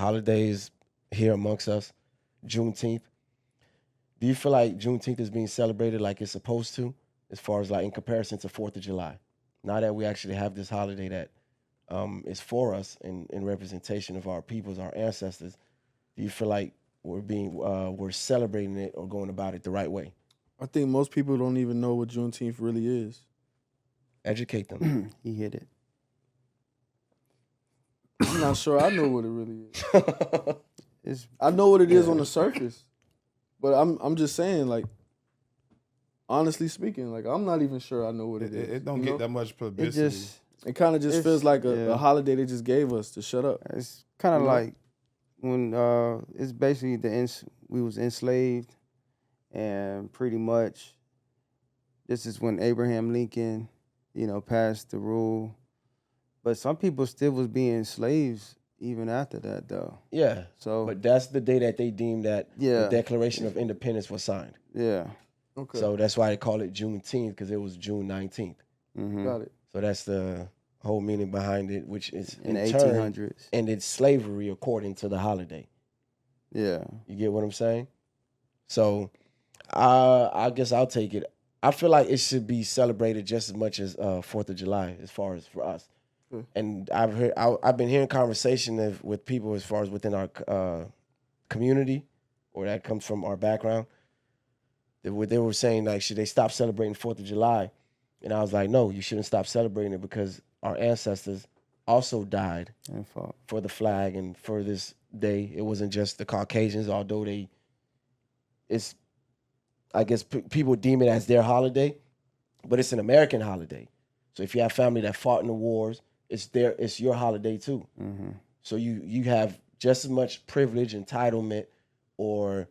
holidays here amongst us. Juneteenth. Do you feel like Juneteenth is being celebrated like it's supposed to, as far as like in comparison to 4th of July? Now that we actually have this holiday that is for us in representation of our peoples, our ancestors, do you feel like we're celebrating it or going about it the right way? I think most people don't even know what Juneteenth really is. Educate them. He hit it. I'm not sure I know what it really is. It's I know what it is on the surface, but I'm just saying, like, honestly speaking, like, I'm not even sure I know what it is. It don't get that much publicity. It kind of just it's- feels like yeah. a holiday they just gave us to shut up. It's kind of You know? like when it's basically we was enslaved, and pretty much this is when Abraham Lincoln, passed the rule. But some people still was being slaves even after that, though. Yeah. So, But that's the day that they deemed that Yeah. the Declaration of Independence was signed. yeah. Okay, So that's why they call it Juneteenth, because it was June 19th. Mm-hmm. got it. So that's the whole meaning behind it, which is In the in turn 1800s. ended slavery according to the holiday. Yeah. You get what I'm saying? So I guess I'll take it. I feel like it should be celebrated just as much as 4th of July as far as for us. And I've been hearing conversation with people as far as within our community, or that comes from our background. They were saying, like, should they stop celebrating 4th of July? And I was like, no, you shouldn't stop celebrating it, because our ancestors also died And fought. for the flag and for this day. It wasn't just the Caucasians, although I guess people deem it as their holiday, but it's an American holiday. So if you have family that fought in the wars, it's your holiday too. Mm-hmm. So you have just as much privilege, entitlement, or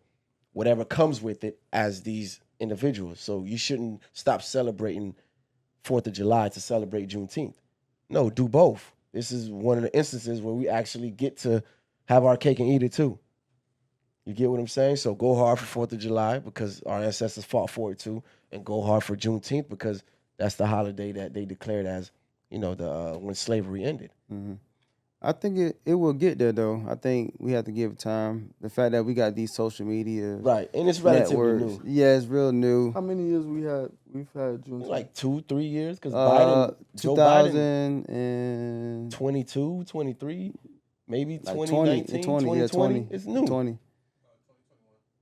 whatever comes with it as these individuals. So you shouldn't stop celebrating 4th of July to celebrate Juneteenth. No, do both. This is one of the instances where we actually get to have our cake and eat it too. You get what I'm saying? So go hard for 4th of July because our ancestors fought for it too, and go hard for Juneteenth because that's the holiday that they declared as, when slavery ended. Mm-hmm. I think it will get there, though. I think we have to give it time. The fact that we got these social media Right, and it's relatively networks. new. Yeah, it's real new. How many years we've had Juneteenth? Like 2-3 years because Joe 2000 and 22, 23, maybe like 2019, 2020. It's new. 20.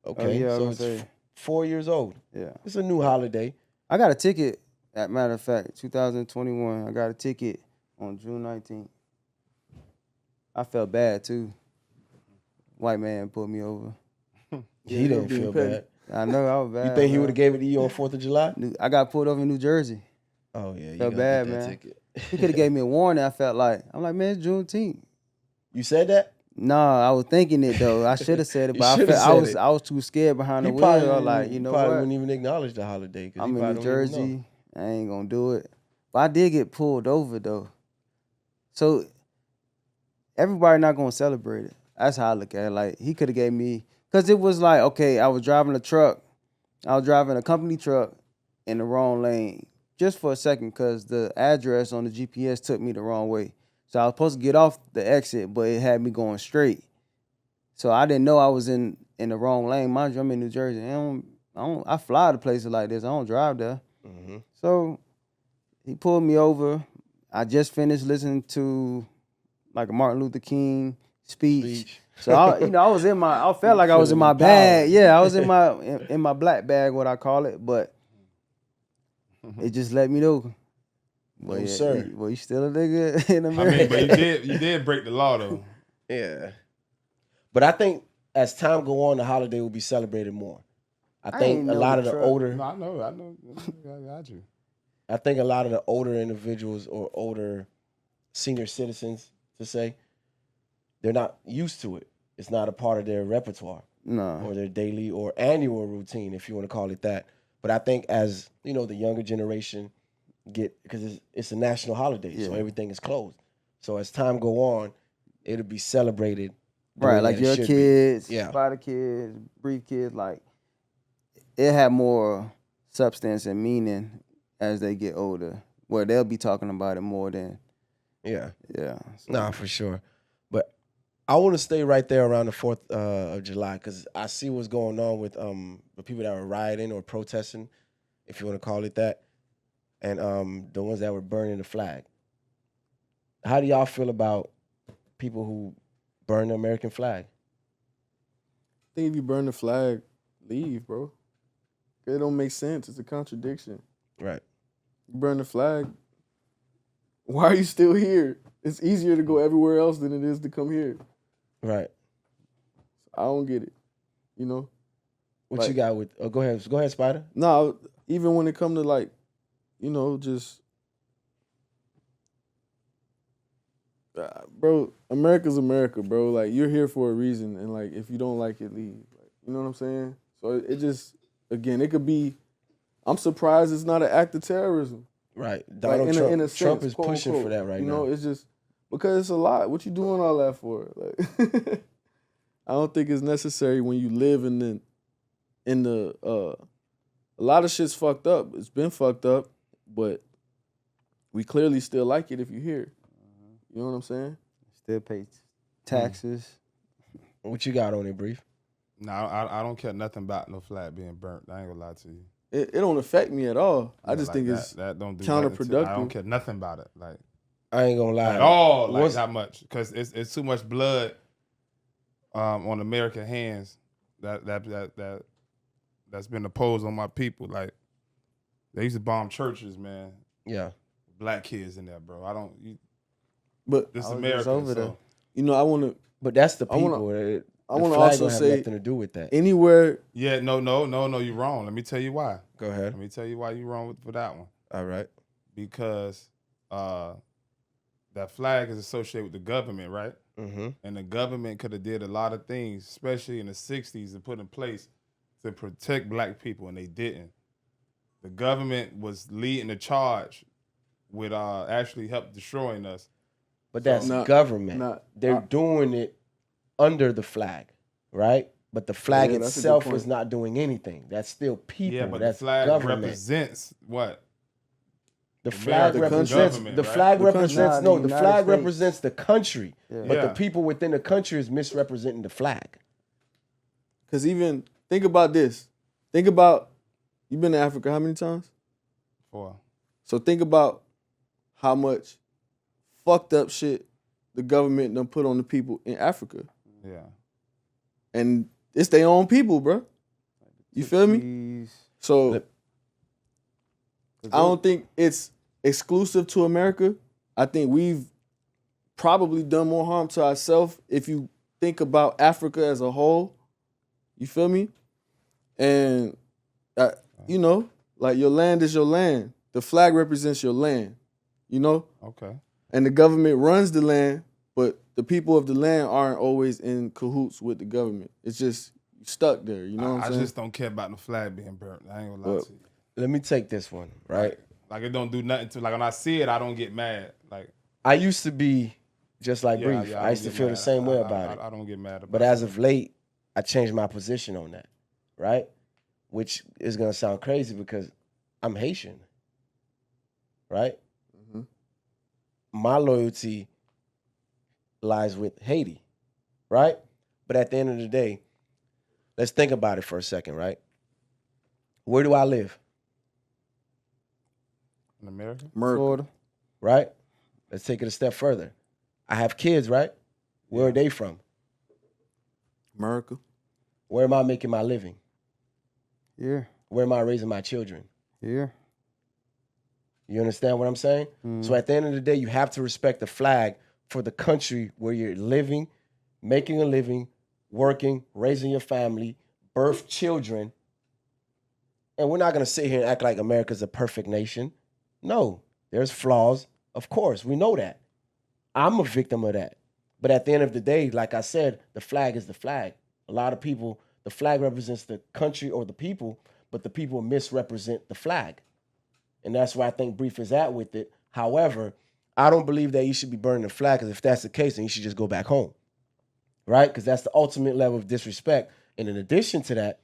Okay, yeah, I so was it's gonna say. 4 years old. Yeah. It's a new holiday. I got a ticket, as a matter of fact, 2021. I got a ticket on June 19th. I felt bad, too. White man pulled me over. He didn't feel bad. I know, I was bad. You think he man. would have gave it to you on 4th of July? I got pulled over in New Jersey. Oh, yeah. You Felt gotta bad, get that man. ticket. He could have gave me a warning. I'm like, man, it's Juneteenth. You said that? Nah, I was thinking it though. I should have said it, You but shoulda I said it. was too scared behind the He wheel. I was like, you know probably what? wouldn't even acknowledge the holiday. 'Cause I'm he in New probably don't even know. Jersey. I ain't gonna do it. But I did get pulled over though. So everybody not gonna celebrate it. That's how I look at it. Like he could have gave me, cause it was like, okay, I was driving a truck. I was driving a company truck in the wrong lane just for a second, cause the address on the GPS took me the wrong way. So I was supposed to get off the exit, but it had me going straight. So I didn't know I was in the wrong lane. Mind you, I'm in New Jersey. I fly to places like this. I don't drive there. Mm-hmm. So he pulled me over. I just finished listening to like a Martin Luther King speech. So I was in I felt like I was in my bag. Yeah, I was in my black bag, what I call it. But it just let me know. No, sir. You still a nigga in I America. mean, but you did break the law though. Yeah. But I think as time go on, the holiday will be celebrated more. I think ain't a know lot the of the truck. older, No, I know. I got you. I think a lot of the older individuals or older senior citizens, to say, they're not used to it. It's not a part of their repertoire No. or their daily or annual routine, if you want to call it that. But I think as, the younger generation because it's a national holiday, so Yeah. everything is closed. So as time go on, it'll be celebrated. the Right, way like that it your should be. kids, Yeah. spider kids, brief kids, like it have more substance and meaning as they get older, where they'll be talking about it more than Yeah. So, Nah, for sure. But I want to stay right there around the 4th of July because I see what's going on with the people that were rioting or protesting, if you want to call it that, and the ones that were burning the flag. How do y'all feel about people who burn the American flag? I think if you burn the flag, leave, bro. It don't make sense. It's a contradiction. Right. You burn the flag. Why are you still here? It's easier to go everywhere else than it is to come here. Right. I don't get it. You know? What you got with? Oh, go ahead, Spider. No, even when it come to like, you know, just, bro, America's America, bro. Like, you're here for a reason, and like, if you don't like it, leave. Like, you know what I'm saying? So it just, again, it could be. I'm surprised it's not an act of terrorism. Right. Like, Donald in a Trump sense, is pushing quote, for that right you now. know, it's just because it's a lot. What you doing all that for? Like, I don't think it's necessary when you live in the a lot of shit's fucked up. It's been fucked up, but we clearly still like it if you're here. You know what I'm saying? Still pay taxes. What you got on it, Brief? No, I don't care nothing about no flag being burnt. I ain't gonna lie to you. It don't affect me at all. I just Like think that, it's that don't do counterproductive. I don't care nothing about it. Like I ain't gonna lie. at all, like that much, because it's too much blood on American hands that's been imposed on my people. Like they used to bomb churches, man. Yeah. Black kids in there, bro. But This is I was America. just over there. So. you know, I want to. But that's the I wanna- people. The I want to flag also don't have say nothing to do with that. anywhere. Yeah, no, you're wrong. Let me tell you why. Go ahead. Let me tell you why you're wrong for that one. All right. Because that flag is associated with the government, right? Mm-hmm. And the government could have did a lot of things, especially in the 60s, and put in place to protect black people, and they didn't. The government was leading the charge with actually help destroying us. But that's Not- government. not- They're doing it under the flag, right? But the flag Yeah, that's a good itself point. is not doing anything. That's still people. Yeah, but that's the flag government. represents what? The flag America, represents government, the right? flag The country. represents Nah, no. the The United flag States. represents the country, Yeah. but the Yeah. people within the country is misrepresenting the flag. Because even think about this. Think about you've been to Africa how many times? For So think about how much fucked up shit the government done put on the people in Africa, yeah. and it's their own people, bro. You feel me? Jeez. So Look. I don't think it's exclusive to America. I think we've probably done more harm to ourselves if you think about Africa as a whole. You feel me? And you know, like your land is your land. The flag represents your land. You know, Okay. and the government runs the land, but the people of the land aren't always in cahoots with the government. It's just stuck there. You know what I I'm saying? just don't care about the flag being burnt. I ain't gonna lie Well, to you. Let me take this one, right? Like it don't do nothing to. Like when I see it, I don't get mad. Like I used to be just like yeah, Brief. yeah, I used to don't get feel mad. the same way I- about it. I don't get mad about But it. as of late, I changed my position on that, right? Which is gonna sound crazy because I'm Haitian, right? Mhm. My loyalty lies with Haiti, right? But at the end of the day, let's think about it for a second, right? Where do I live, in America, America. Florida. right? Let's take it a step further. I have kids, right? Where are they from? America. Where am I making my living? Yeah. Where am I raising my children? Yeah. You understand what I'm saying? Mm. So at the end of the day, you have to respect the flag for the country where you're living, making a living, working, raising your family, birth children. And we're not going to sit here and act like America's a perfect nation. No, there's flaws. Of course, we know that. I'm a victim of that. But at the end of the day, like I said, the flag is the flag. A lot of people, the flag represents the country or the people, but the people misrepresent the flag. And that's where I think Brief is at with it. However, I don't believe that you should be burning the flag, because if that's the case, then you should just go back home, right? Because that's the ultimate level of disrespect. And in addition to that,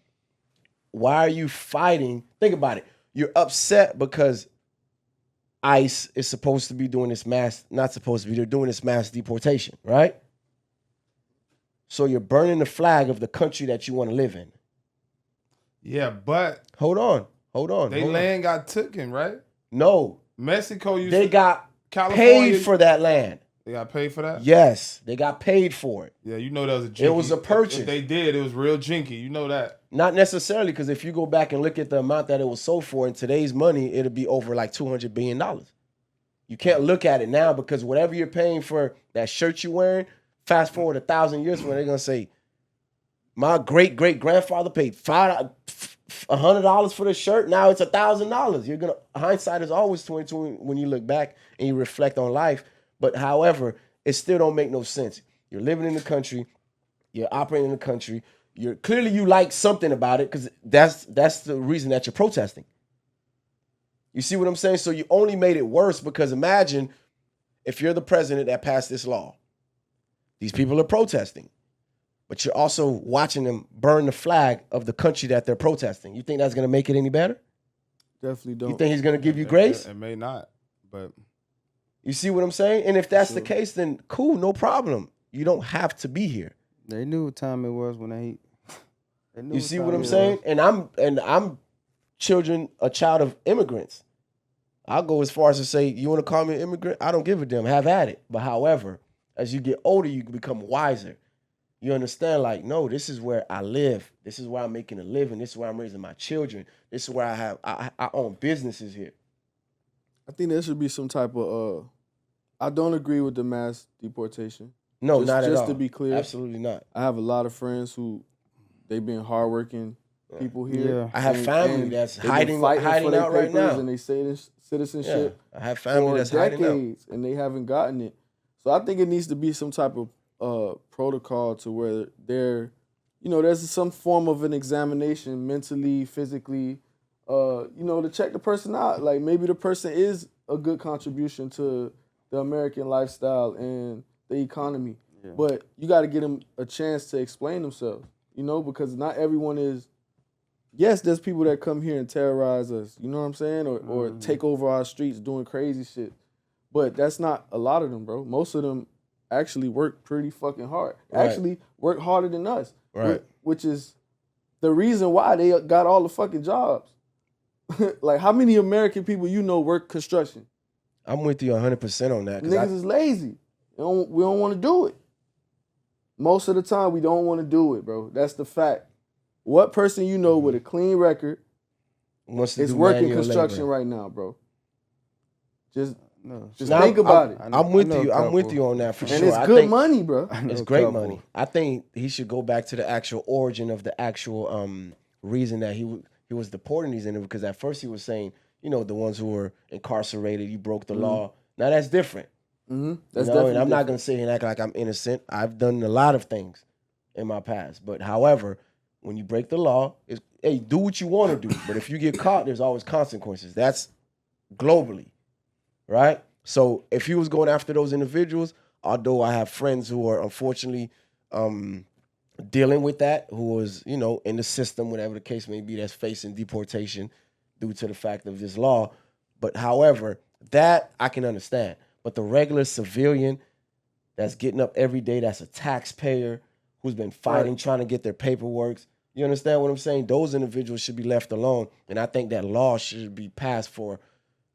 why are you fighting? Think about it. You're upset because ICE is supposed to be doing this mass, not supposed to be, they're doing this mass deportation, right? So you're burning the flag of the country that you want to live in. Yeah, but Hold on. they land got taken, right? No, Mexico used they to, got California, paid for that land. They got paid for that? Yes, they got paid for it. Yeah, you know that was a jinky. It was a purchase. If they did, it was real jinky. You know that. Not necessarily, because if you go back and look at the amount that it was sold for in today's money, it'll be over like $200 billion. You can't look at it now because whatever you're paying for that shirt you're wearing, fast forward 1,000 years from now, they're going to say, my great-great-grandfather paid $100 for the shirt. Now it's $1,000. You're going to, hindsight is always 2020 when you look back and you reflect on life. But however, it still don't make no sense. You're living in the country. You're operating in the country. Clearly you like something about it because that's the reason that you're protesting. You see what I'm saying? So you only made it worse because imagine if you're the president that passed this law. These people are protesting, but you're also watching them burn the flag of the country that they're protesting. You think that's going to make it any better? Definitely don't. You think he's going to give you grace? It may not, but you see what I'm saying? And if that's the case, then cool, no problem. You don't have to be here. They knew what time it was when they You see what I'm saying? And I'm a child of immigrants. I'll go as far as to say, you want to call me an immigrant? I don't give a damn. Have at it. But however, as you get older, you become wiser. You understand, like, no, this is where I live. This is where I'm making a living. This is where I'm raising my children. This is where I own businesses here. I think there should be some type of I don't agree with the mass deportation. No, not at all. Just to be clear. Absolutely not. I have a lot of friends who they've been hardworking people here. Yeah. I have family that's hiding for out their right now. papers and they citizenship. Yeah, I have family for that's decades, hiding out. and they haven't gotten it. So I think it needs to be some type of protocol to where there's some form of an examination mentally, physically, to check the person out. Like maybe the person is a good contribution to the American lifestyle and the economy. Yeah. But you got to give them a chance to explain themselves, because not everyone is. Yes, there's people that come here and terrorize us, you know what I'm saying? Or take over our streets doing crazy shit. But that's not a lot of them, bro. Most of them actually work pretty fucking hard. Right. Actually work harder than us. Right. Which is the reason why they got all the fucking jobs. Like, how many American people work construction? I'm with you 100% on that. Niggas is lazy. We don't want to do it. Most of the time, we don't want to do it, bro. That's the fact. What person with a clean record is working construction right now, bro? Just think about it. I'm with you. I'm with you on that for sure. And it's good money, bro. It's great money. I think he should go back to the actual origin of the actual reason that he was deporting these individuals. Because at first he was saying, the ones who were incarcerated, you broke the law. Now that's different. Mm-hmm. That's different. And I'm not going to sit here and act like I'm innocent. I've done a lot of things in my past. But however, when you break the law, do what you want to do. But if you get caught, there's always consequences. That's globally, right? So if he was going after those individuals, although I have friends who are unfortunately dealing with that, who was, in the system, whatever the case may be, that's facing deportation due to the fact of this law. But however, that I can understand. But the regular civilian that's getting up every day, that's a taxpayer, who's been fighting, trying to get their paperwork. You understand what I'm saying? Those individuals should be left alone. And I think that law should be passed for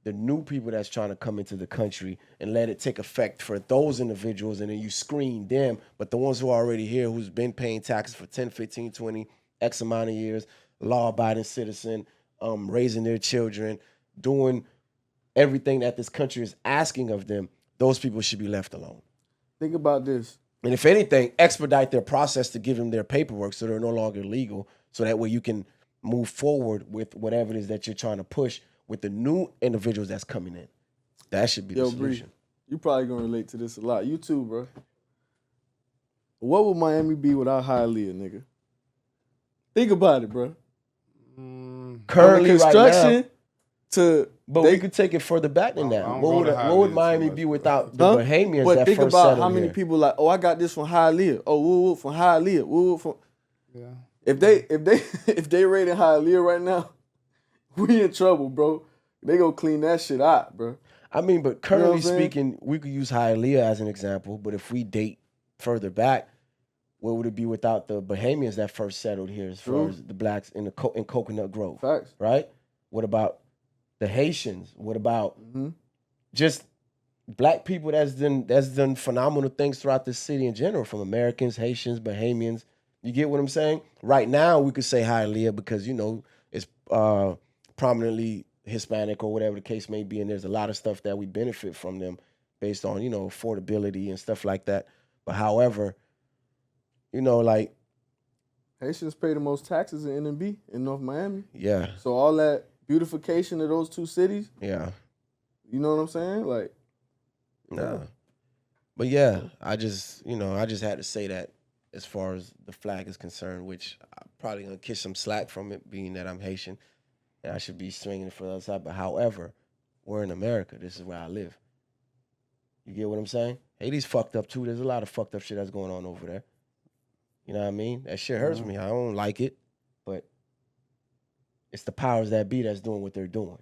the new people that's trying to come into the country and let it take effect for those individuals. And then you screen them. But the ones who are already here, who's been paying taxes for 10, 15, 20, X amount of years, law-abiding citizen, raising their children, doing everything that this country is asking of them, those people should be left alone. Think about this. And if anything, expedite their process to give them their paperwork so they're no longer legal, so that way you can move forward with whatever it is that you're trying to push with the new individuals that's coming in. That should be the solution. Bree, you probably going to relate to this a lot. You too, bro. What would Miami be without Hialeah, nigga? Think about it, bro. Currently, construction right now, but we could take it further back than that. What would Miami be without the Bahamians? But that think first about how settled many here? people like, I got this from Hialeah. Oh, from Hialeah. From. yeah. If they raiding Hialeah right now, we in trouble, bro. They gonna clean that shit out, bro. I mean, but currently speaking, we could use Hialeah as an example. But if we date further back, Where would it be without the Bahamians that first settled here, as True. far as the blacks in the in Coconut Grove, Facts. right? What about the Haitians? What about Mm-hmm. just black people that's done phenomenal things throughout the city in general, from Americans, Haitians, Bahamians. You get what I'm saying? Right now, we could say Hialeah because, you know, it's prominently Hispanic or whatever the case may be, and there's a lot of stuff that we benefit from them based on, you know, affordability and stuff like that. But however, you know, like, Haitians pay the most taxes in NB in North Miami. yeah, So all that beautification of those two cities, yeah, you know what I'm saying? Like, nah. But yeah, I just had to say that as far as the flag is concerned, which I'm probably gonna kiss some slack from it, being that I'm Haitian and I should be swinging for the other side. But however, we're in America. This is where I live. You get what I'm saying? Haiti's fucked up too. There's a lot of fucked up shit that's going on over there. You know what I mean? That shit hurts me. I don't like it, but it's the powers that be that's doing what they're doing.